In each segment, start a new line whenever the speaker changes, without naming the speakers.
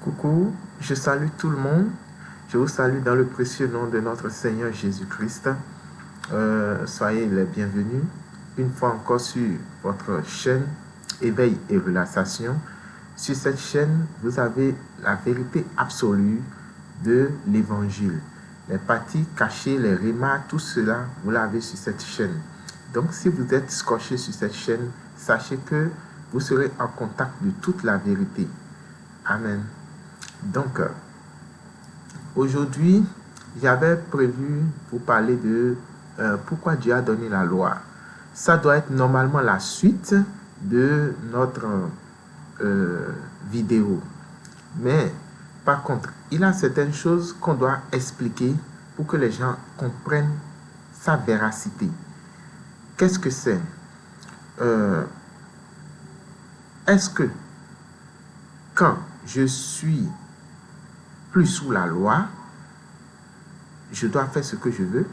Coucou, je salue tout le monde. Je vous salue dans le précieux nom de notre Seigneur Jésus-Christ. Soyez les bienvenus une fois encore sur votre chaîne Éveil et Relaxation. Sur cette chaîne, vous avez la vérité absolue de l'Évangile. Les parties cachées, les remarques, tout cela, vous l'avez sur cette chaîne. Donc, si vous êtes scotché sur cette chaîne, sachez que vous serez en contact de toute la vérité. Amen. Donc, aujourd'hui, j'avais prévu vous parler de pourquoi Dieu a donné la loi. Ça doit être normalement la suite de notre vidéo. Mais, par contre, il y a certaines choses qu'on doit expliquer pour que les gens comprennent sa véracité. Qu'est-ce que c'est? Est-ce que quand je suis plus sous la loi, je dois faire ce que je veux?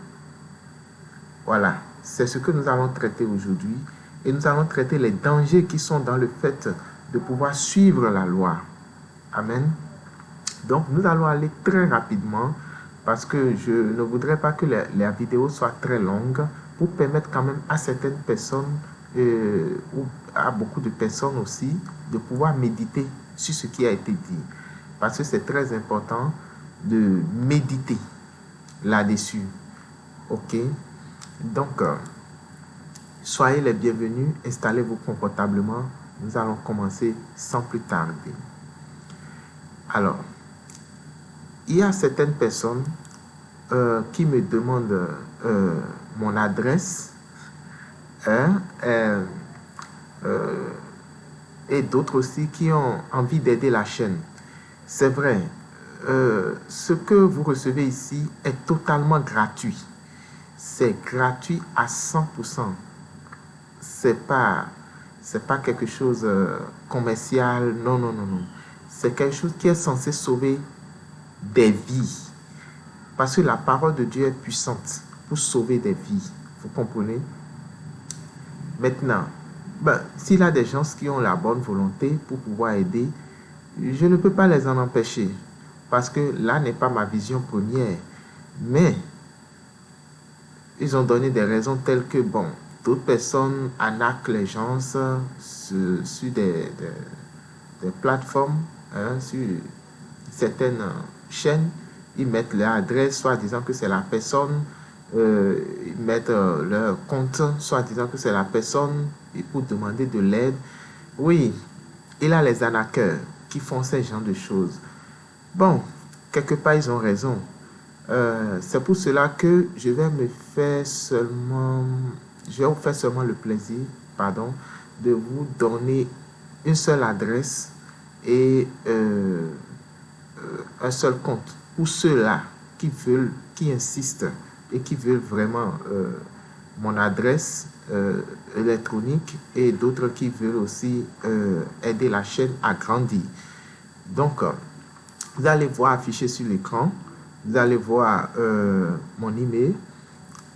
Voilà, c'est ce que nous allons traiter aujourd'hui. Et nous allons traiter les dangers qui sont dans le fait de pouvoir suivre la loi. Amen. Donc, nous allons aller très rapidement parce que je ne voudrais pas que la vidéo soit très longue pour permettre quand même à certaines personnes ou à beaucoup de personnes aussi de pouvoir méditer sur ce qui a été dit. Parce que c'est très important de méditer là-dessus. Ok? Donc, soyez les bienvenus, installez-vous confortablement. Nous allons commencer sans plus tarder. Alors, il y a certaines personnes qui me demandent mon adresse et d'autres aussi qui ont envie d'aider la chaîne. C'est vrai, ce que vous recevez ici est totalement gratuit. C'est gratuit à 100%. C'est pas quelque chose commercial. Non, non, non, non. C'est quelque chose qui est censé sauver des vies. Parce que la parole de Dieu est puissante pour sauver des vies. Vous comprenez? Maintenant, s'il y a des gens qui ont la bonne volonté pour pouvoir aider, je ne peux pas les en empêcher. Parce que là n'est pas ma vision première. Mais, ils ont donné des raisons telles que, d'autres personnes arnaquent les gens sur des plateformes, sur certaines chaînes. Ils mettent leur adresse, soit disant que c'est la personne, ils mettent leur compte, soit disant que c'est la personne, et pour demander de l'aide. Oui, il y a les arnaqueurs qui font ce genre de choses. Quelque part, ils ont raison. C'est pour cela que je vais vous faire seulement le plaisir, de vous donner une seule adresse et un seul compte pour ceux-là qui insistent et qui veulent vraiment mon adresse électronique et d'autres qui veulent aussi aider la chaîne à grandir. Donc, vous allez voir affiché sur l'écran, vous allez voir mon email,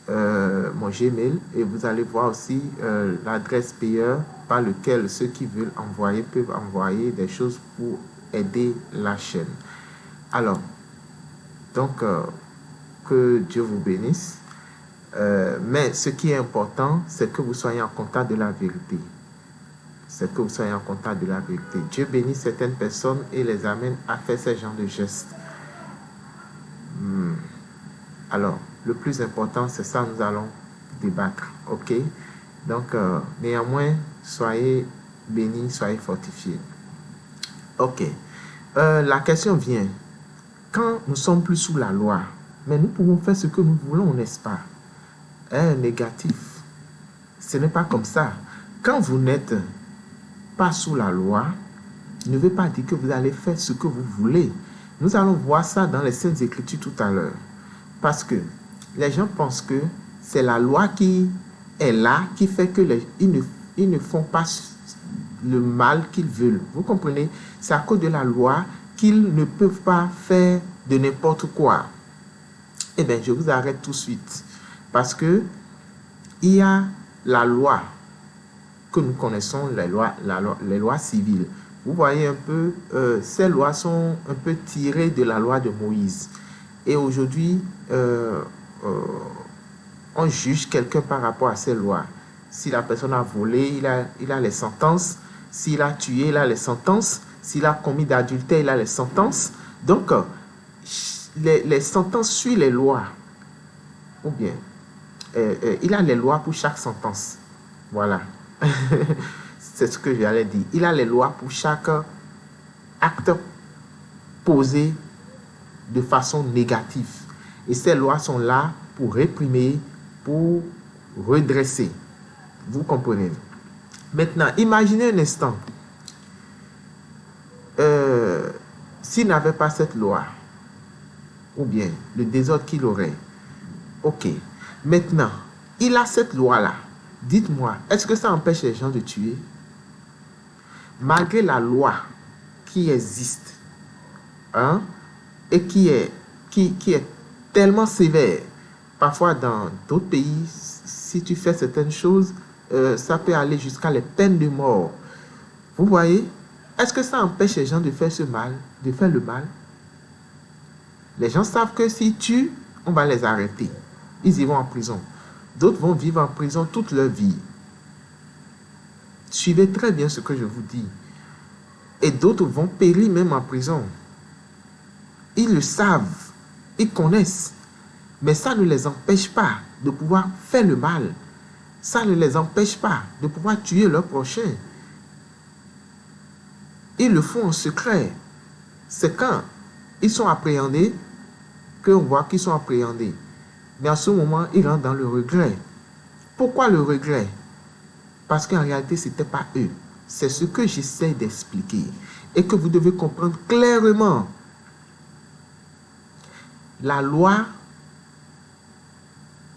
mon Gmail, et vous allez voir aussi l'adresse payeur par lequel ceux qui veulent envoyer peuvent envoyer des choses pour aider la chaîne. Alors, donc, que Dieu vous bénisse. Mais ce qui est important, c'est que vous soyez en contact de la vérité. C'est que vous soyez en contact de la vérité. Dieu bénit certaines personnes et les amène à faire ce genre de gestes. Alors, le plus important, c'est ça, nous allons débattre. Ok? Donc, néanmoins, soyez bénis, soyez fortifiés. Ok. La question vient. Quand nous sommes plus sous la loi, mais nous pouvons faire ce que nous voulons, n'est-ce pas? Négatif. Ce n'est pas comme ça. Quand vous n'êtes pas sous la loi, ne veut pas dire que vous allez faire ce que vous voulez. Nous allons voir ça dans les Saintes Écritures tout à l'heure. Parce que les gens pensent que c'est la loi qui est là, qui fait que ils ne font pas le mal qu'ils veulent. Vous comprenez? C'est à cause de la loi qu'ils ne peuvent pas faire de n'importe quoi. Eh bien, je vous arrête tout de suite. Parce que il y a la loi que nous connaissons, les lois civiles. Vous voyez un peu, ces lois sont un peu tirées de la loi de Moïse. Et aujourd'hui, on juge quelqu'un par rapport à ces lois. Si la personne a volé, il a les sentences. S'il a tué, il a les sentences. S'il a commis d'adultère, il a les sentences. Donc, les sentences suivent les lois. Ou bien, il a les lois pour chaque sentence. Voilà. C'est ce que j'allais dire. Il a les lois pour chaque acte posé de façon négative. Et ces lois sont là pour réprimer, pour redresser. Vous comprenez? Maintenant, imaginez un instant. S'il n'avait pas cette loi, ou bien le désordre qu'il aurait, ok. Maintenant, il a cette loi-là. Dites-moi, est-ce que ça empêche les gens de tuer? Malgré la loi qui existe, hein, et qui est tellement sévère, parfois dans d'autres pays, si tu fais certaines choses, ça peut aller jusqu'à les peines de mort. Vous voyez? Est-ce que ça empêche les gens de faire ce mal, de faire le mal? Les gens savent que s'ils tuent, on va les arrêter. Ils y vont en prison. D'autres vont vivre en prison toute leur vie. Suivez très bien ce que je vous dis. Et d'autres vont périr même en prison. Ils le savent. Ils connaissent. Mais ça ne les empêche pas de pouvoir faire le mal. Ça ne les empêche pas de pouvoir tuer leur prochain. Ils le font en secret. C'est quand ils sont appréhendés qu'on voit qu'ils sont appréhendés. Mais à ce moment, ils rentrent dans le regret. Pourquoi le regret? Parce qu'en réalité, ce n'était pas eux. C'est ce que j'essaie d'expliquer. Et que vous devez comprendre clairement. La loi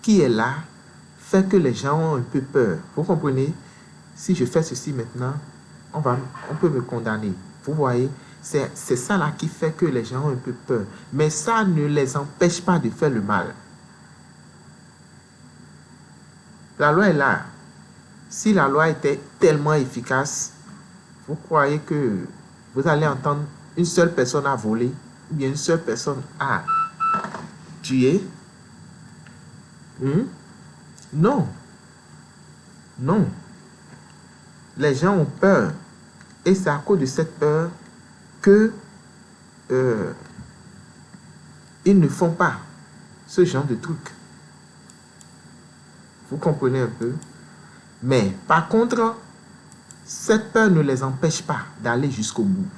qui est là fait que les gens ont un peu peur. Vous comprenez? Si je fais ceci maintenant, on peut me condamner. Vous voyez? C'est ça là qui fait que les gens ont un peu peur. Mais ça ne les empêche pas de faire le mal. La loi est là. Si la loi était tellement efficace, vous croyez que vous allez entendre une seule personne a volé ou bien une seule personne a tué? Non. Non. Les gens ont peur. Et c'est à cause de cette peur que ils ne font pas ce genre de trucs. Vous comprenez un peu? Mais par contre, cette peur ne les empêche pas d'aller jusqu'au bout.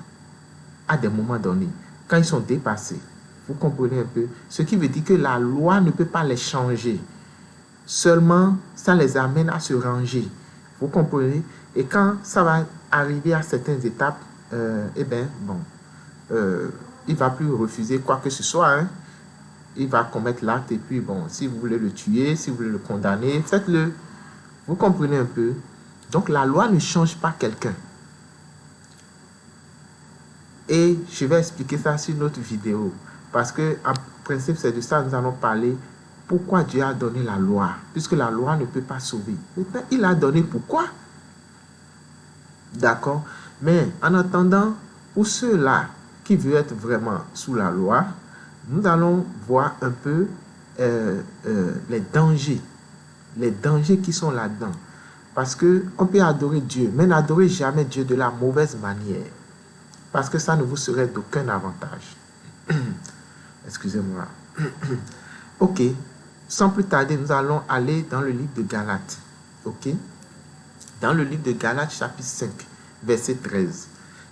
À des moments donnés, quand ils sont dépassés. Vous comprenez un peu? Ce qui veut dire que la loi ne peut pas les changer. Seulement, ça les amène à se ranger. Vous comprenez? Et quand ça va arriver à certaines étapes, eh bien, bon, il ne va plus refuser quoi que ce soit. Hein. Il va commettre l'acte et puis, bon, si vous voulez le tuer, si vous voulez le condamner, faites-le. Vous comprenez un peu? Donc, la loi ne change pas quelqu'un. Et je vais expliquer ça sur une autre vidéo. Parce que, en principe, c'est de ça que nous allons parler. Pourquoi Dieu a donné la loi? Puisque la loi ne peut pas sauver. Maintenant, il a donné pourquoi? D'accord? Mais en attendant, pour ceux-là qui veulent être vraiment sous la loi, nous allons voir un peu les dangers. Les dangers qui sont là-dedans. Parce qu'on peut adorer Dieu, mais n'adorez jamais Dieu de la mauvaise manière. Parce que ça ne vous serait d'aucun avantage. Excusez-moi. Ok. Sans plus tarder, nous allons aller dans le livre de Galates. Ok? Dans le livre de Galates, chapitre 5, verset 13.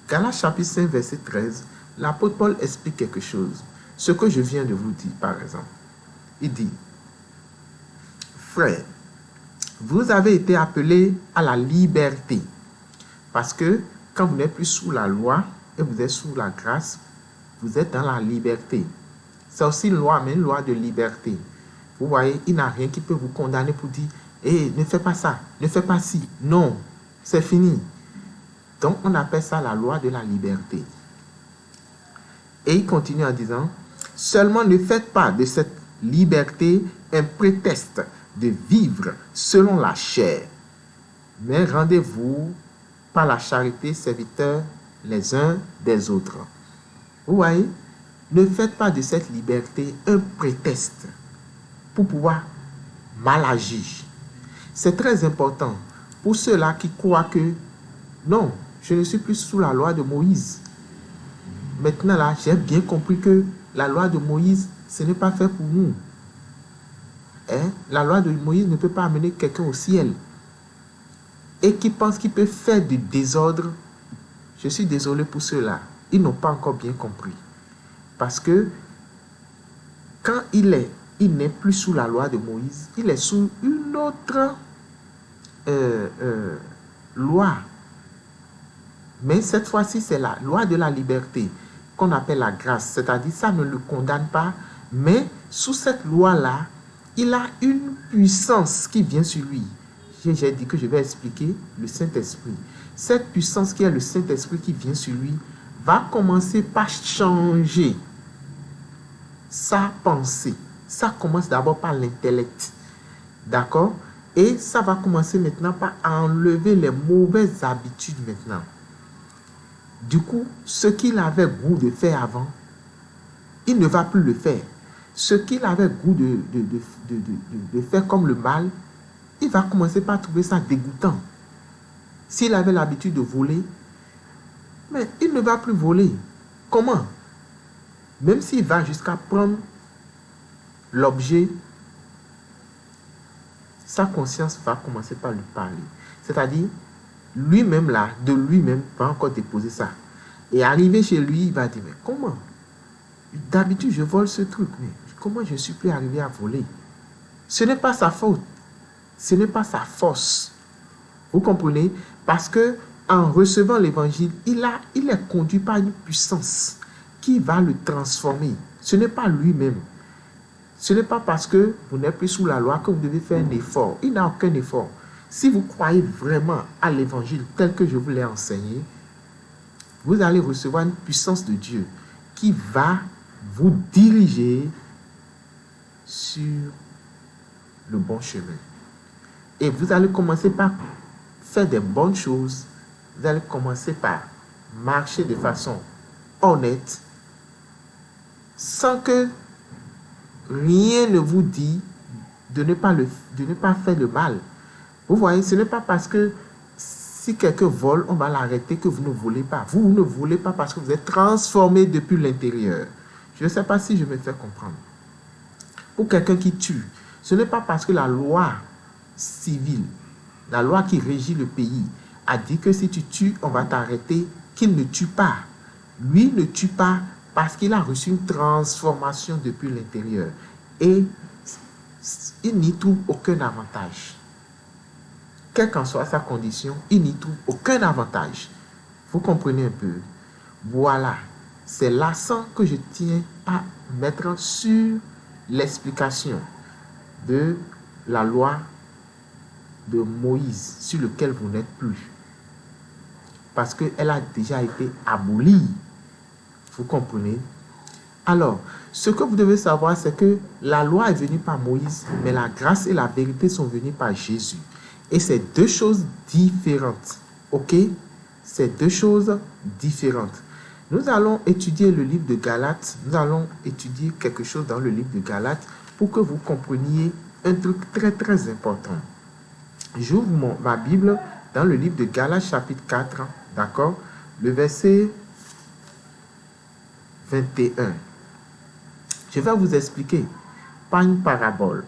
Galates, chapitre 5, verset 13, l'apôtre Paul explique quelque chose. Ce que je viens de vous dire, par exemple. Il dit, frères, vous avez été appelés à la liberté. Parce que quand vous n'êtes plus sous la loi et vous êtes sous la grâce, vous êtes dans la liberté. C'est aussi une loi, mais une loi de liberté. Vous voyez, il n'y a rien qui peut vous condamner pour dire, hey, ne fais pas ça, ne fais pas ci. Non, c'est fini. Donc, on appelle ça la loi de la liberté. Et il continue en disant, seulement ne faites pas de cette liberté un prétexte de vivre selon la chair, mais rendez-vous par la charité serviteurs les uns des autres. Vous voyez, ne faites pas de cette liberté un prétexte pour pouvoir mal agir. C'est très important pour ceux-là qui croient que non, je ne suis plus sous la loi de Moïse. Maintenant là, j'ai bien compris que la loi de Moïse, ce n'est pas fait pour nous. La loi de Moïse ne peut pas amener quelqu'un au ciel. Et qui pensent qu'il peut faire du désordre, je suis désolé pour ceux-là. Ils n'ont pas encore bien compris. Parce que quand il n'est plus sous la loi de Moïse, il est sous une autre loi. Mais cette fois-ci, c'est la loi de la liberté qu'on appelle la grâce. C'est-à-dire, ça ne le condamne pas, mais sous cette loi-là, il a une puissance qui vient sur lui. J'ai dit que je vais expliquer le Saint-Esprit. Cette puissance qui est le Saint-Esprit qui vient sur lui va commencer par changer sa pensée. Ça commence d'abord par l'intellect. D'accord? Et ça va commencer maintenant par enlever les mauvaises habitudes maintenant. Du coup, ce qu'il avait goût de faire avant, il ne va plus le faire. Ce qu'il avait goût de faire comme le mal, il va commencer par trouver ça dégoûtant. S'il avait l'habitude de voler, mais il ne va plus voler. Comment? Même s'il va jusqu'à prendre l'objet, sa conscience va commencer par lui parler. C'est-à-dire, lui-même là, de lui-même, va encore déposer ça. Et arrivé chez lui, il va dire, mais comment? D'habitude, je vole ce truc, mais comment je suis plus arrivé à voler? Ce n'est pas sa faute. Ce n'est pas sa force. Vous comprenez? Parce que en recevant l'évangile, il est conduit par une puissance qui va le transformer. Ce n'est pas lui-même. Ce n'est pas parce que vous n'êtes plus sous la loi que vous devez faire un effort. Il n'a aucun effort. Si vous croyez vraiment à l'évangile tel que je vous l'ai enseigné, vous allez recevoir une puissance de Dieu qui va vous diriger sur le bon chemin. Et vous allez commencer par faire des bonnes choses. Vous allez commencer par marcher de façon honnête, sans que rien ne vous dit de ne pas faire le mal. Vous voyez, ce n'est pas parce que si quelqu'un vole, on va l'arrêter que vous ne volez pas. Vous ne volez pas parce que vous êtes transformé depuis l'intérieur. Je ne sais pas si je me fais comprendre. Pour quelqu'un qui tue, ce n'est pas parce que la loi civile, la loi qui régit le pays, a dit que si tu tues, on va t'arrêter, qu'il ne tue pas. Lui ne tue pas parce qu'il a reçu une transformation depuis l'intérieur. Et il n'y trouve aucun avantage. Quelle qu'en soit sa condition, il n'y trouve aucun avantage. Vous comprenez un peu? Voilà, c'est l'accent que je tiens à mettre sur l'explication de la loi de Moïse, sur lequel vous n'êtes plus. Parce qu'elle a déjà été abolie. Vous comprenez? Alors, ce que vous devez savoir, c'est que la loi est venue par Moïse, mais la grâce et la vérité sont venues par Jésus. Et c'est deux choses différentes. Ok? C'est deux choses différentes. Nous allons étudier le livre de Galates. Nous allons étudier quelque chose dans le livre de Galates pour que vous compreniez un truc très très important. J'ouvre ma Bible dans le livre de Galates chapitre 4, d'accord? Le verset 21. Je vais vous expliquer par une parabole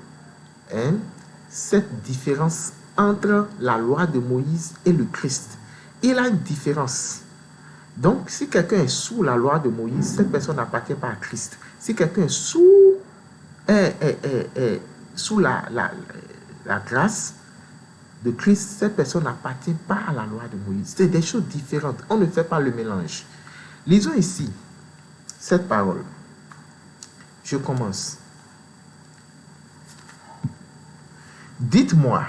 cette différence entre la loi de Moïse et le Christ. Il y a une différence. Donc, si quelqu'un est sous la loi de Moïse, cette personne n'appartient pas à Christ. Si quelqu'un est sous la grâce de Christ, cette personne n'appartient pas à la loi de Moïse. C'est des choses différentes. On ne fait pas le mélange. Lisons ici cette parole. Je commence. Dites-moi,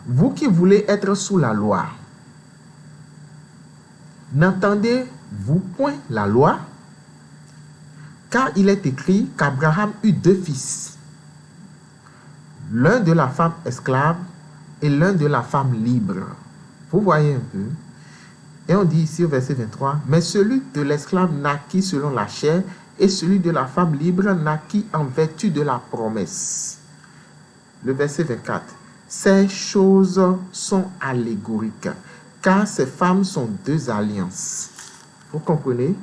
vous qui voulez être sous la loi, n'entendez-vous point la loi? Car il est écrit qu'Abraham eut deux fils, l'un de la femme esclave et l'un de la femme libre. Vous voyez un peu? Et on dit ici au verset 23, « Mais celui de l'esclave naquit selon la chair, et celui de la femme libre naquit en vertu de la promesse. » Le verset 24, « Ces choses sont allégoriques, car ces femmes sont deux alliances. » Vous comprenez?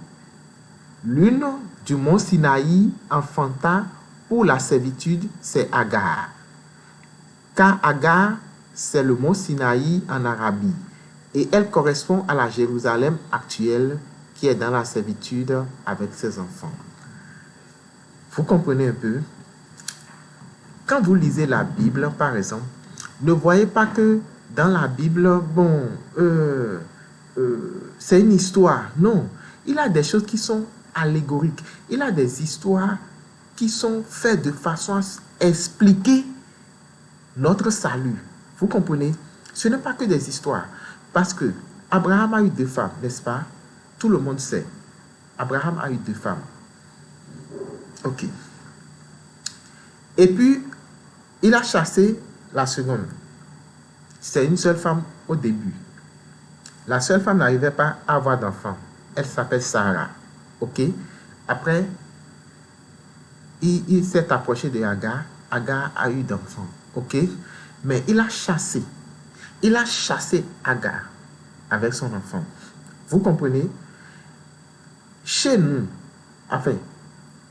L'une du mont Sinaï enfanta pour la servitude, c'est Agar. Car Agar, c'est le mont Sinaï en Arabie. Et elle correspond à la Jérusalem actuelle qui est dans la servitude avec ses enfants. Vous comprenez un peu? Quand vous lisez la Bible, par exemple, ne voyez pas que dans la Bible, c'est une histoire. Non, il y a des choses qui sont allégoriques. Il y a des histoires qui sont faites de façon à expliquer notre salut. Vous comprenez? Ce n'est pas que des histoires. Parce que Abraham a eu 2 femmes, n'est-ce pas? Tout le monde sait. Abraham a eu 2 femmes. Ok. Et puis, il a chassé la seconde. C'est une seule femme au début. La seule femme n'arrivait pas à avoir d'enfant. Elle s'appelle Sarah. Ok. Après, il s'est approché de Agar. Agar a eu d'enfants. Ok. Mais il a chassé Agar avec son enfant. Vous comprenez? Chez nous, enfin,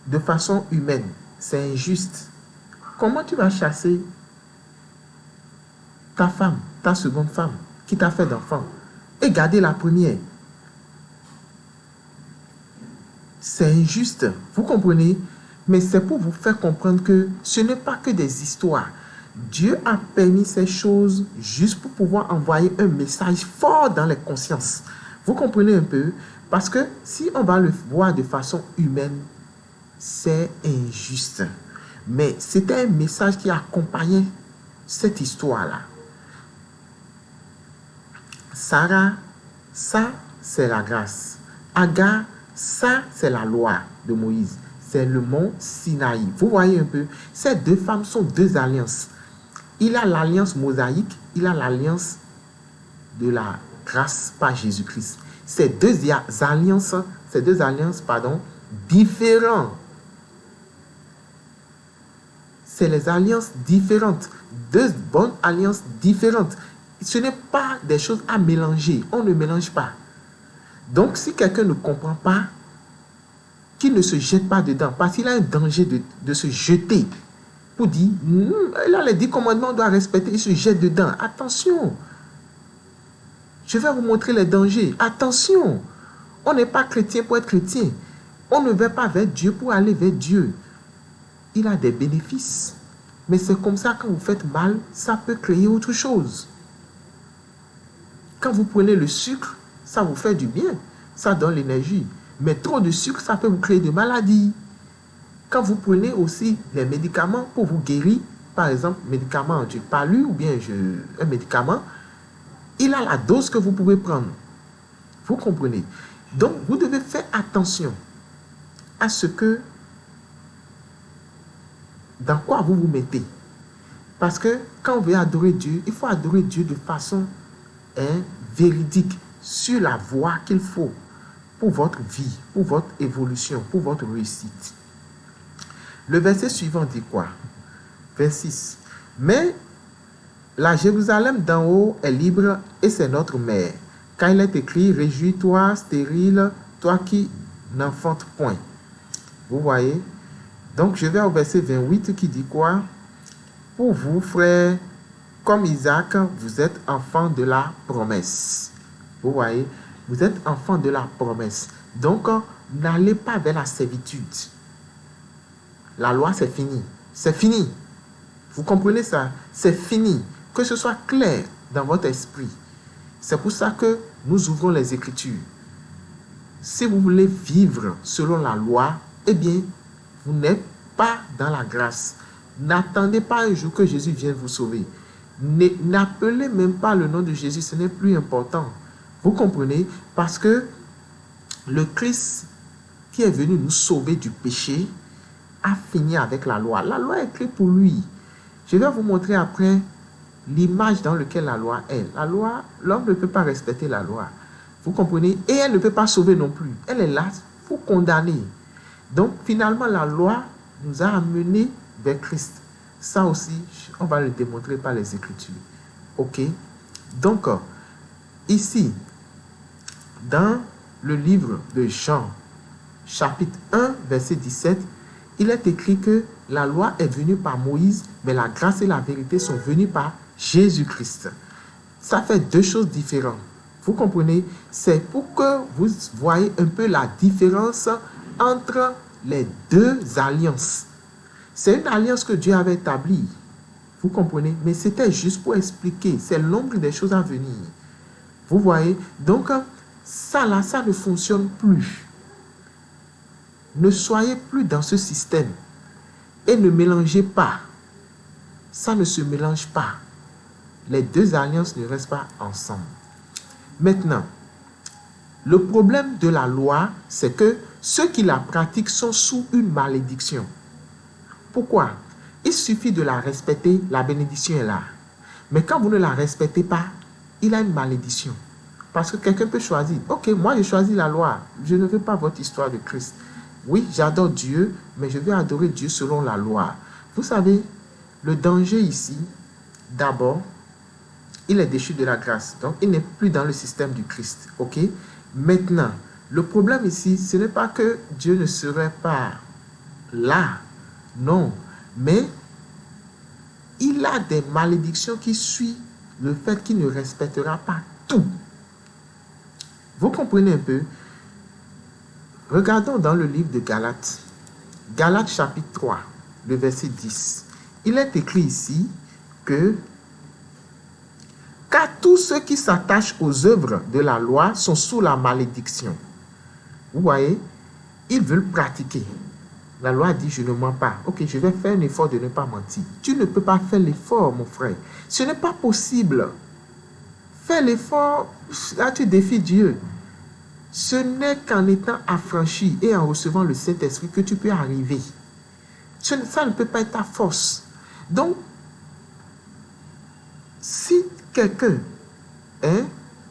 de façon humaine, c'est injuste. Comment tu vas chasser ta femme, ta seconde femme, qui t'a fait d'enfant, et garder la première? C'est injuste. Vous comprenez? Mais c'est pour vous faire comprendre que ce n'est pas que des histoires. Dieu a permis ces choses juste pour pouvoir envoyer un message fort dans les consciences. Vous comprenez un peu? Parce que si on va le voir de façon humaine, c'est injuste. Mais c'était un message qui accompagnait cette histoire-là. Sarah, ça, c'est la grâce. Agar, ça, c'est la loi de Moïse. C'est le mont Sinaï. Vous voyez un peu? Ces 2 femmes sont 2 alliances. Il a l'alliance mosaïque, il a l'alliance de la grâce par Jésus-Christ. Ces deux alliances, différentes. C'est les alliances différentes. 2 bonnes alliances différentes. Ce n'est pas des choses à mélanger. On ne mélange pas. Donc, si quelqu'un ne comprend pas, qu'il ne se jette pas dedans, parce qu'il a un danger de se jeter. Pour dire, il a les 10 commandements, on doit respecter, il se jette dedans. Attention. Je vais vous montrer les dangers. Attention. On n'est pas chrétien pour être chrétien. On ne va pas vers Dieu pour aller vers Dieu. Il a des bénéfices. Mais c'est comme ça, quand vous faites mal, ça peut créer autre chose. Quand vous prenez le sucre, ça vous fait du bien. Ça donne l'énergie. Mais trop de sucre, ça peut vous créer des maladies. Quand vous prenez aussi les médicaments pour vous guérir, par exemple, médicament anti-palu ou bien un médicament, il a la dose que vous pouvez prendre. Vous comprenez? Donc, vous devez faire attention à ce que, dans quoi vous vous mettez. Parce que quand on veut adorer Dieu, il faut adorer Dieu de façon véridique, sur la voie qu'il faut pour votre vie, pour votre évolution, pour votre réussite. Le verset suivant dit quoi? 26. Mais la Jérusalem d'en haut est libre et c'est notre mère. Quand il est écrit, réjouis-toi, stérile, toi qui n'enfantes point. Vous voyez? Donc je vais au verset 28 qui dit quoi? Pour vous, frères, comme Isaac, vous êtes enfants de la promesse. Vous voyez? Vous êtes enfants de la promesse. Donc, n'allez pas vers la servitude. La loi, c'est fini. C'est fini. Vous comprenez ça? C'est fini. Que ce soit clair dans votre esprit. C'est pour ça que nous ouvrons les Écritures. Si vous voulez vivre selon la loi, eh bien, vous n'êtes pas dans la grâce. N'attendez pas un jour que Jésus vienne vous sauver. N'appelez même pas le nom de Jésus, ce n'est plus important. Vous comprenez? Parce que le Christ qui est venu nous sauver du péché a fini avec la loi. La loi est écrite pour lui. Je vais vous montrer après l'image dans laquelle la loi est. La loi, l'homme ne peut pas respecter la loi. Vous comprenez? Et elle ne peut pas sauver non plus. Elle est là pour condamner. Donc, finalement, la loi nous a amenés vers Christ. Ça aussi, on va le démontrer par les Écritures. OK? Donc, ici, dans le livre de Jean, chapitre 1, verset 17, il est écrit que la loi est venue par Moïse, mais la grâce et la vérité sont venues par Jésus-Christ. Ça fait deux choses différentes. Vous comprenez? C'est pour que vous voyez un peu la différence entre les deux alliances. C'est une alliance que Dieu avait établie. Vous comprenez? Mais c'était juste pour expliquer. C'est l'ombre des choses à venir. Vous voyez? Donc, ça là, ça ne fonctionne plus. Ne soyez plus dans ce système. Et ne mélangez pas. Ça ne se mélange pas. Les deux alliances ne restent pas ensemble. Maintenant, le problème de la loi, c'est que ceux qui la pratiquent sont sous une malédiction. Pourquoi? Il suffit de la respecter, la bénédiction est là. Mais quand vous ne la respectez pas, il a une malédiction. Parce que quelqu'un peut choisir, ok, moi j'ai choisi la loi, je ne veux pas votre histoire de Christ. Oui, j'adore Dieu, mais je vais adorer Dieu selon la loi. Vous savez, le danger ici, d'abord, il est déchu de la grâce. Donc, il n'est plus dans le système du Christ. Ok? Maintenant, le problème ici, ce n'est pas que Dieu ne serait pas là. Non. Mais, il a des malédictions qui suivent le fait qu'il ne respectera pas tout. Vous comprenez un peu? Regardons dans le livre de Galates. Galates chapitre 3, le verset 10. Il est écrit ici que car tous ceux qui s'attachent aux œuvres de la loi sont sous la malédiction. Vous voyez, ils veulent pratiquer. La loi dit, je ne mens pas. Ok, je vais faire un effort de ne pas mentir. Tu ne peux pas faire l'effort, mon frère. Ce n'est pas possible. Fais l'effort, là tu défies Dieu. Ce n'est qu'en étant affranchi et en recevant le Saint-Esprit que tu peux arriver. Ça ne peut pas être ta force. Donc, si quelqu'un,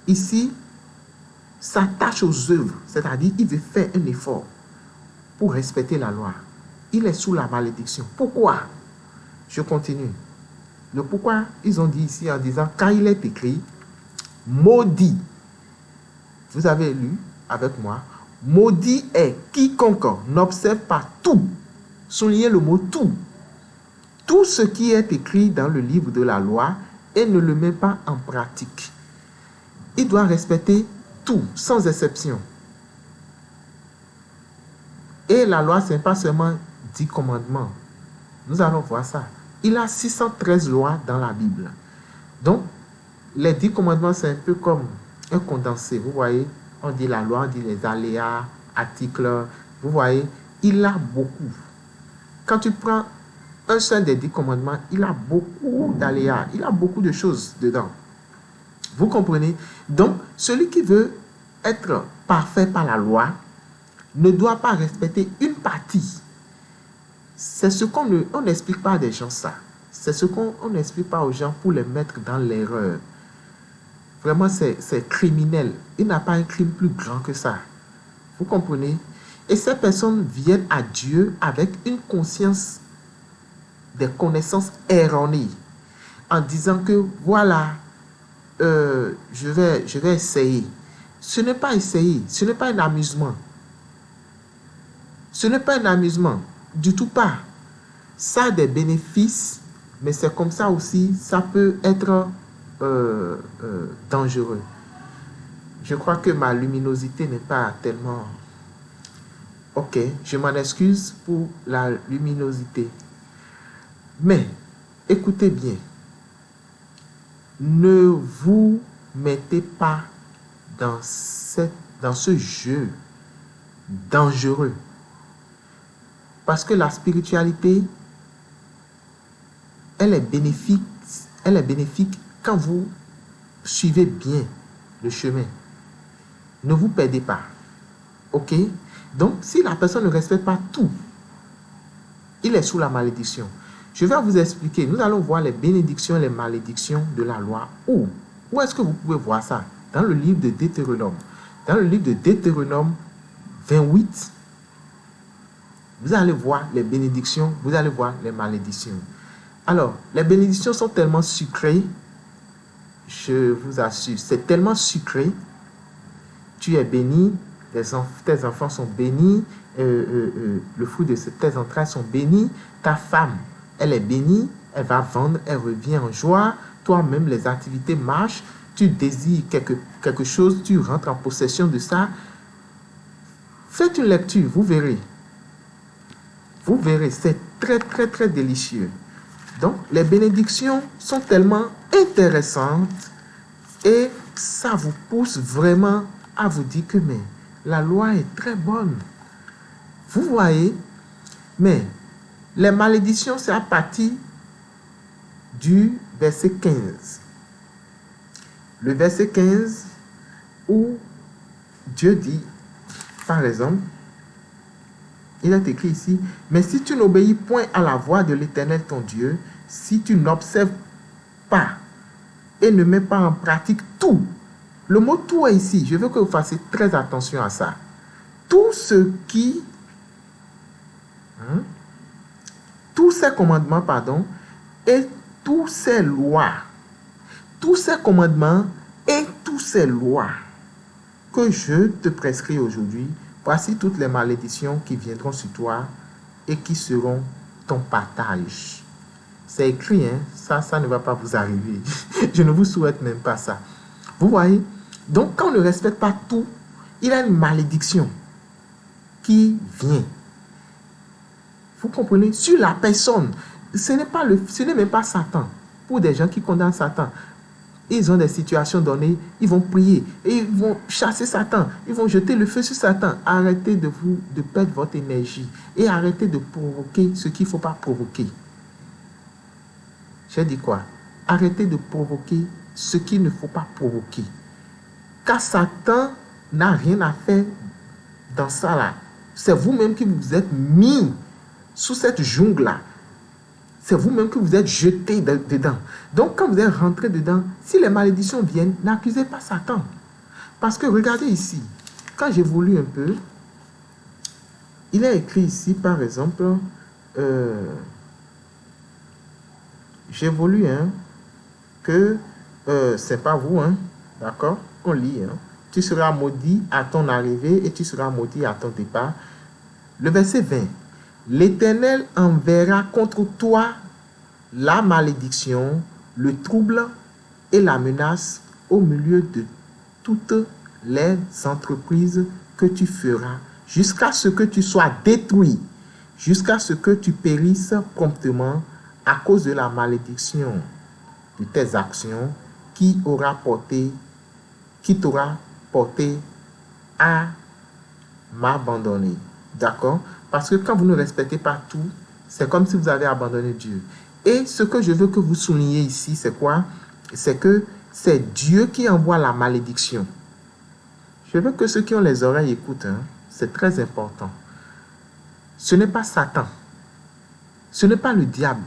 ici, s'attache aux œuvres, c'est-à-dire il veut faire un effort pour respecter la loi, il est sous la malédiction. Pourquoi? Je continue. Le pourquoi, ils ont dit ici en disant, car il est écrit, maudit. Vous avez lu avec moi, maudit est quiconque n'observe pas tout. Soulignez le mot tout. Tout ce qui est écrit dans le livre de la loi et ne le met pas en pratique. Il doit respecter tout, sans exception. Et la loi, ce n'est pas seulement 10 commandements. Nous allons voir ça. Il a 613 lois dans la Bible. Donc, les 10 commandements, c'est un peu comme un condensé. Vous voyez, on dit la loi, on dit les aléas, articles. Vous voyez, il a beaucoup. Quand tu prends un seul des 10 commandements, il a beaucoup d'aléas. Il a beaucoup de choses dedans. Vous comprenez? Donc, celui qui veut être parfait par la loi ne doit pas respecter une partie. C'est ce qu'on n'explique pas à des gens, ça. C'est ce qu'on n'explique pas aux gens pour les mettre dans l'erreur. Vraiment, c'est criminel. Il n'a pas un crime plus grand que ça. Vous comprenez? Et ces personnes viennent à Dieu avec une conscience, des connaissances erronées, en disant que voilà, je vais essayer. Ce n'est pas essayer, ce n'est pas un amusement. Ce n'est pas un amusement, du tout pas. Ça a des bénéfices, mais c'est comme ça aussi, ça peut être dangereux. Je crois que ma luminosité n'est pas tellement... Ok, je m'en excuse pour la luminosité. Mais, écoutez bien, ne vous mettez pas dans ce jeu dangereux. Parce que la spiritualité, elle est bénéfique quand vous suivez bien le chemin. Ne vous perdez pas. Ok? Donc, si la personne ne respecte pas tout, il est sous la malédiction. Je vais vous expliquer. Nous allons voir les bénédictions et les malédictions de la loi. Où est-ce que vous pouvez voir ça? Dans le livre de Deutéronome. Dans le livre de Deutéronome 28, vous allez voir les bénédictions, vous allez voir les malédictions. Alors, les bénédictions sont tellement sucrées, je vous assure, c'est tellement sucré. Tu es béni, tes enfants sont bénis, le fruit de tes entrailles sont bénis, ta femme, elle est bénie, elle va vendre, elle revient en joie, toi-même, les activités marchent, tu désires quelque chose, tu rentres en possession de ça. Faites une lecture, vous verrez. Vous verrez, c'est très, très, très délicieux. Donc, les bénédictions sont tellement intéressantes et ça vous pousse vraiment à vous dire que mais, la loi est très bonne. Vous voyez, mais les malédictions, c'est à partir du verset 15. Le verset 15 où Dieu dit, par exemple, il est écrit ici, mais si tu n'obéis point à la voix de l'Éternel ton Dieu, si tu n'observes pas et ne mets pas en pratique tout, le mot tout est ici, je veux que vous fassiez très attention à ça. Tout ce qui, tous ces commandements, pardon, et tous ces lois, tous ces commandements et tous ces lois que je te prescris aujourd'hui, voici toutes les malédictions qui viendront sur toi et qui seront ton partage. C'est écrit, hein? Ça ne va pas vous arriver. Je ne vous souhaite même pas ça. Vous voyez? Donc, quand on ne respecte pas tout, il y a une malédiction qui vient. Vous comprenez? Sur la personne. Ce n'est même pas Satan. Pour des gens qui condamnent Satan, ils ont des situations données, ils vont prier et ils vont chasser Satan, ils vont jeter le feu sur Satan. Arrêtez de perdre votre énergie et arrêtez de provoquer ce qu'il ne faut pas provoquer. J'ai dit quoi? Arrêtez de provoquer ce qu'il ne faut pas provoquer. Car Satan n'a rien à faire dans ça là. C'est vous-même qui vous êtes mis sous cette jungle-là. C'est vous-même que vous êtes jeté dedans. Donc, quand vous êtes rentré dedans, si les malédictions viennent, n'accusez pas Satan. Parce que regardez ici, quand j'évolue un peu, il est écrit ici, par exemple, j'évolue, que c'est pas vous, d'accord? On lit, tu seras maudit à ton arrivée et tu seras maudit à ton départ. Le verset 20. L'Éternel enverra contre toi la malédiction, le trouble et la menace au milieu de toutes les entreprises que tu feras, jusqu'à ce que tu sois détruit, jusqu'à ce que tu périsses promptement à cause de la malédiction de tes actions qui t'aura porté à m'abandonner. D'accord? Parce que quand vous ne respectez pas tout, c'est comme si vous avez abandonné Dieu. Et ce que je veux que vous souligniez ici, c'est quoi? C'est que c'est Dieu qui envoie la malédiction. Je veux que ceux qui ont les oreilles écoutent. C'est très important. Ce n'est pas Satan. Ce n'est pas le diable.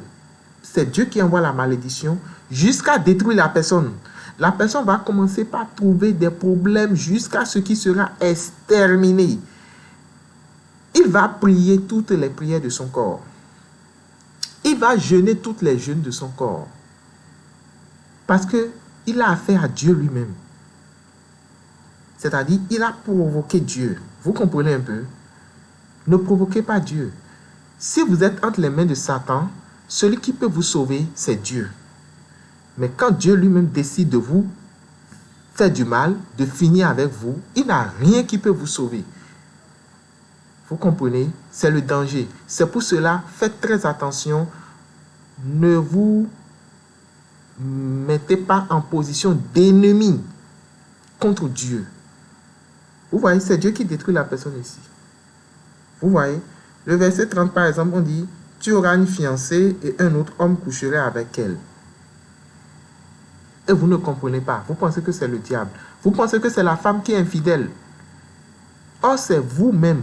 C'est Dieu qui envoie la malédiction jusqu'à détruire la personne. La personne va commencer par trouver des problèmes jusqu'à ce qu'il sera exterminé. Il va prier toutes les prières de son corps. Il va jeûner toutes les jeûnes de son corps. Parce qu'il a affaire à Dieu lui-même. C'est-à-dire, il a provoqué Dieu. Vous comprenez un peu? Ne provoquez pas Dieu. Si vous êtes entre les mains de Satan, celui qui peut vous sauver, c'est Dieu. Mais quand Dieu lui-même décide de vous faire du mal, de finir avec vous, il n'a rien qui peut vous sauver. Vous comprenez? C'est le danger. C'est pour cela, faites très attention. Ne vous mettez pas en position d'ennemi contre Dieu. Vous voyez, c'est Dieu qui détruit la personne ici. Vous voyez? Le verset 30, par exemple, on dit, tu auras une fiancée et un autre homme coucherait avec elle. Et vous ne comprenez pas. Vous pensez que c'est le diable. Vous pensez que c'est la femme qui est infidèle. Or, c'est vous-même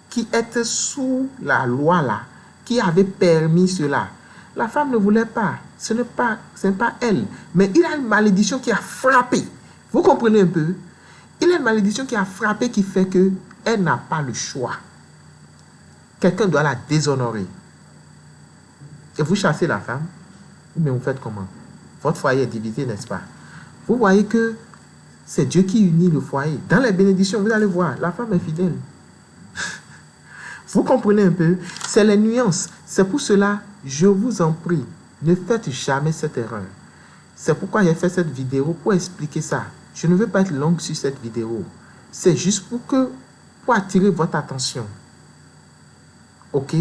qui êtes sous la loi là, qui avez permis cela. La femme ne voulait pas. Ce n'est pas elle. Mais il a une malédiction qui a frappé. Vous comprenez un peu? Il y a une malédiction qui a frappé qui fait qu'elle n'a pas le choix. Quelqu'un doit la déshonorer. Et vous chassez la femme, mais vous faites comment? Votre foyer est divisé, n'est-ce pas? Vous voyez que c'est Dieu qui unit le foyer. Dans les bénédictions, vous allez voir, la femme est fidèle. Vous comprenez un peu? C'est les nuances. C'est pour cela, je vous en prie, ne faites jamais cette erreur. C'est pourquoi j'ai fait cette vidéo pour expliquer ça. Je ne veux pas être longue sur cette vidéo. C'est juste pour attirer votre attention. Ok?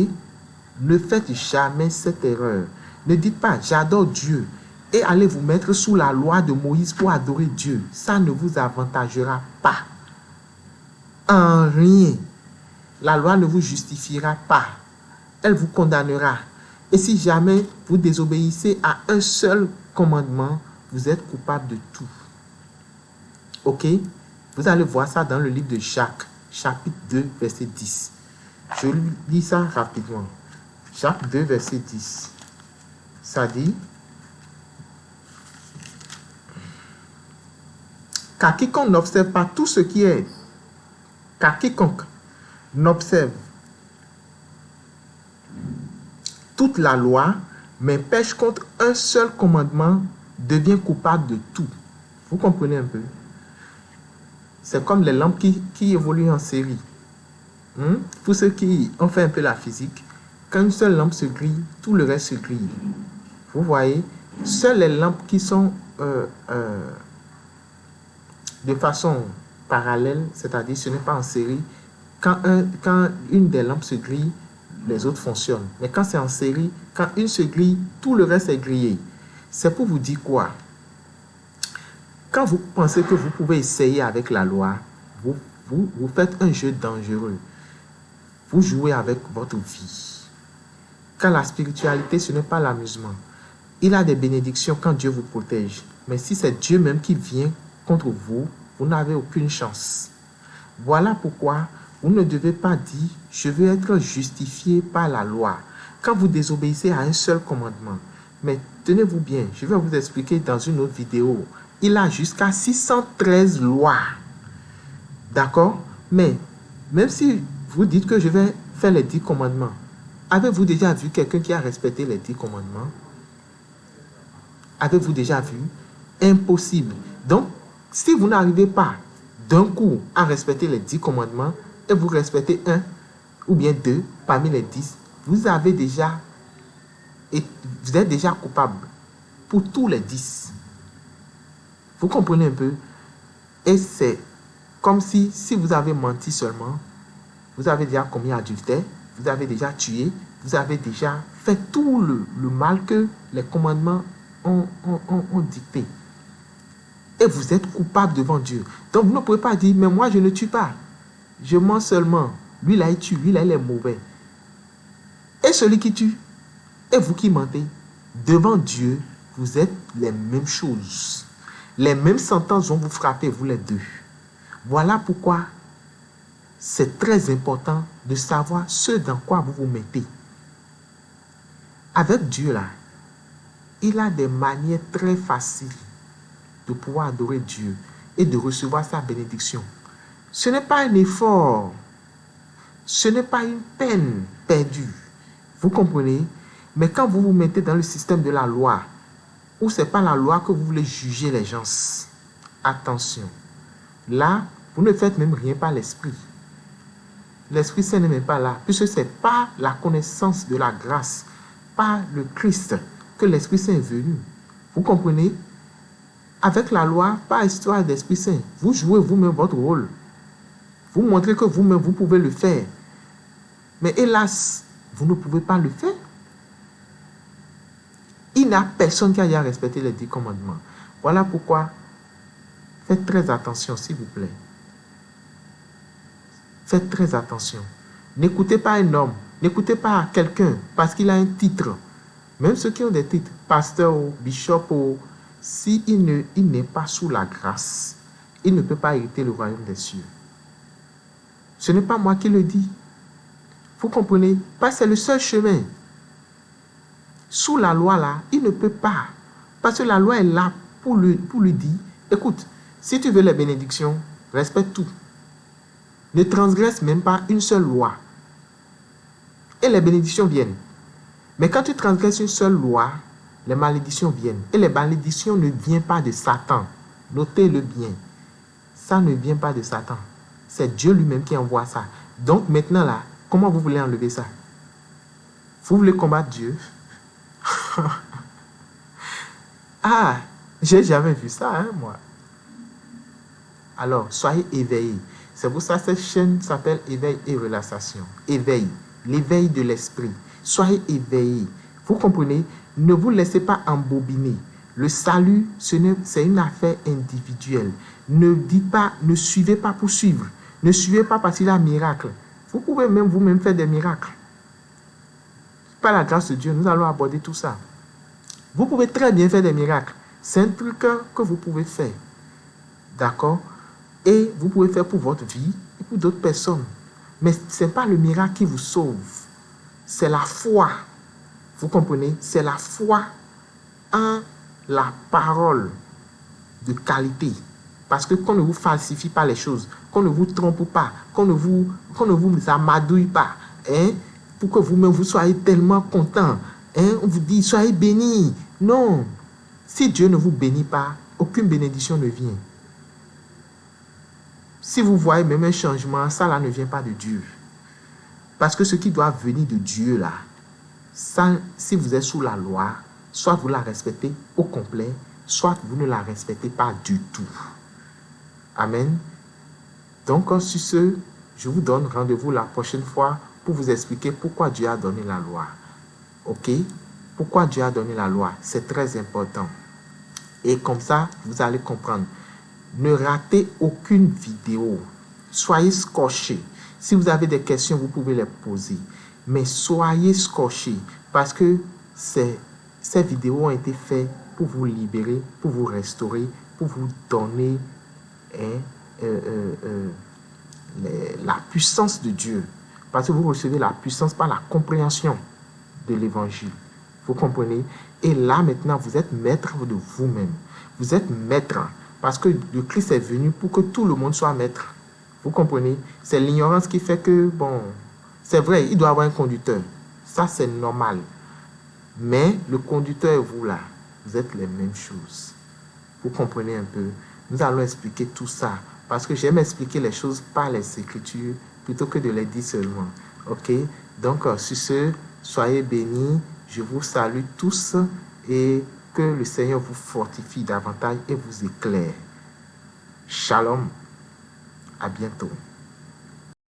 Ne faites jamais cette erreur. Ne dites pas, j'adore Dieu, et allez vous mettre sous la loi de Moïse pour adorer Dieu. Ça ne vous avantagera pas. En rien. La loi ne vous justifiera pas. Elle vous condamnera. Et si jamais vous désobéissez à un seul commandement, vous êtes coupable de tout. Ok? Vous allez voir ça dans le livre de Jacques, chapitre 2, verset 10. Je lis ça rapidement. Jacques 2, verset 10. Ça dit, car quiconque n'observe pas tout ce qui est, car quiconque n'observe toute la loi, mais pêche contre un seul commandement, devient coupable de tout. Vous comprenez un peu? C'est comme les lampes qui évoluent en série. Pour ceux qui ont fait un peu la physique, quand une seule lampe se grille, tout le reste se grille. Vous voyez, seules les lampes qui sont de façon parallèle, c'est-à-dire ce n'est pas en série, quand une des lampes se grille, les autres fonctionnent. Mais quand c'est en série, quand une se grille, tout le reste est grillé. C'est pour vous dire quoi? Quand vous pensez que vous pouvez essayer avec la loi, vous faites un jeu dangereux. Vous jouez avec votre vie. Quand la spiritualité, ce n'est pas l'amusement. Il a des bénédictions quand Dieu vous protège. Mais si c'est Dieu même qui vient contre vous, vous n'avez aucune chance. Voilà pourquoi vous ne devez pas dire « je veux être justifié par la loi » quand vous désobéissez à un seul commandement. Mais tenez-vous bien, je vais vous expliquer dans une autre vidéo. Il a jusqu'à 613 lois. D'accord? Mais même si vous dites que je vais faire les 10 commandements, avez-vous déjà vu quelqu'un qui a respecté les 10 commandements? Avez-vous déjà vu? Impossible. Donc, si vous n'arrivez pas d'un coup à respecter les 10 commandements et vous respectez un ou bien deux parmi les 10, vous êtes déjà coupable pour tous les 10. Vous comprenez un peu? Et c'est comme si vous avez menti seulement, vous avez déjà commis adultère, vous avez déjà tué, vous avez déjà fait tout le mal que les commandements ont dicté. Et vous êtes coupable devant Dieu. Donc vous ne pouvez pas dire, mais moi je ne tue pas. Je mens seulement. Lui là il tue, lui là il est mauvais. Et celui qui tue, et vous qui mentez, devant Dieu, vous êtes les mêmes choses. Les mêmes sentences vont vous frapper, vous les deux. Voilà pourquoi c'est très important de savoir ce dans quoi vous vous mettez. Avec Dieu là, il a des manières très faciles de pouvoir adorer Dieu et de recevoir sa bénédiction. Ce n'est pas un effort, ce n'est pas une peine perdue. Vous comprenez? Mais quand vous vous mettez dans le système de la loi, où ce n'est pas la loi que vous voulez juger les gens, attention. Là, vous ne faites même rien par l'Esprit. L'Esprit Saint n'est même pas là, puisque ce n'est pas la connaissance de la grâce, par le Christ, que l'Esprit Saint est venu. Vous comprenez? Avec la loi, pas histoire d'Esprit Saint. Vous jouez vous-même votre rôle. Vous montrez que vous-même, vous pouvez le faire. Mais hélas, vous ne pouvez pas le faire. Il n'y a personne qui a respecté les 10 commandements. Voilà pourquoi, faites très attention, s'il vous plaît. Faites très attention. N'écoutez pas un homme, n'écoutez pas quelqu'un parce qu'il a un titre. Même ceux qui ont des titres, pasteur ou bishop ou... S'il n'est pas sous la grâce, il ne peut pas hériter le royaume des cieux. Ce n'est pas moi qui le dis. Vous comprenez? Parce que c'est le seul chemin. Sous la loi là, il ne peut pas. Parce que la loi est là pour lui dire, écoute, si tu veux les bénédictions, Respecte tout. Ne transgresse même pas une seule loi. Et les bénédictions viennent. Mais quand tu transgresses une seule loi, les malédictions viennent. Et les malédictions ne viennent pas de Satan. Notez-le bien. Ça ne vient pas de Satan. C'est Dieu lui-même qui envoie ça. Donc maintenant là, comment vous voulez enlever ça? Vous voulez combattre Dieu? Ah, j'ai jamais vu ça, hein, moi. Alors, soyez éveillés. C'est pour ça que cette chaîne s'appelle Éveil et Relaxation. Éveil, l'éveil de l'esprit. Soyez éveillés. Vous comprenez? Ne vous laissez pas embobiner. Le salut, c'est une affaire individuelle. Ne dites pas, ne suivez pas pour suivre. Ne suivez pas parce qu'il y a un miracle. Vous pouvez même vous-même faire des miracles. Par la grâce de Dieu, nous allons aborder tout ça. Vous pouvez très bien faire des miracles. C'est un truc que vous pouvez faire. D'accord? Et vous pouvez faire pour votre vie et pour d'autres personnes. Mais ce n'est pas le miracle qui vous sauve. C'est la foi. Vous comprenez? C'est la foi en la parole de qualité. Parce que qu'on ne vous falsifie pas les choses, qu'on ne vous trompe pas, qu'on ne vous amadouille pas, hein, pour que vous-même vous soyez tellement content. Hein, on vous dit, soyez bénis. Non. Si Dieu ne vous bénit pas, aucune bénédiction ne vient. Si vous voyez même un changement, ça là ne vient pas de Dieu. Parce que ce qui doit venir de Dieu là, ça, si vous êtes sous la loi, soit vous la respectez au complet, soit vous ne la respectez pas du tout. Amen. Donc, sur ce, je vous donne rendez-vous la prochaine fois pour vous expliquer pourquoi Dieu a donné la loi. Ok? Pourquoi Dieu a donné la loi? C'est très important. Et comme ça, vous allez comprendre. Ne ratez aucune vidéo. Soyez scotchés. Si vous avez des questions, vous pouvez les poser. Mais soyez scotchés parce que ces vidéos ont été faites pour vous libérer, pour vous restaurer, pour vous donner la puissance de Dieu. Parce que vous recevez la puissance par la compréhension de l'évangile. Vous comprenez? Et là, maintenant, vous êtes maître de vous-même. Vous êtes maître. Parce que le Christ est venu pour que tout le monde soit maître. Vous comprenez? C'est l'ignorance qui fait que, bon, c'est vrai, il doit avoir un conducteur. Ça, c'est normal. Mais le conducteur et vous, là, vous êtes les mêmes choses. Vous comprenez un peu? Nous allons expliquer tout ça. Parce que j'aime expliquer les choses par les Écritures plutôt que de les dire seulement. Ok? Donc, sur ce, soyez bénis. Je vous salue tous et que le Seigneur vous fortifie davantage et vous éclaire. Shalom. À bientôt.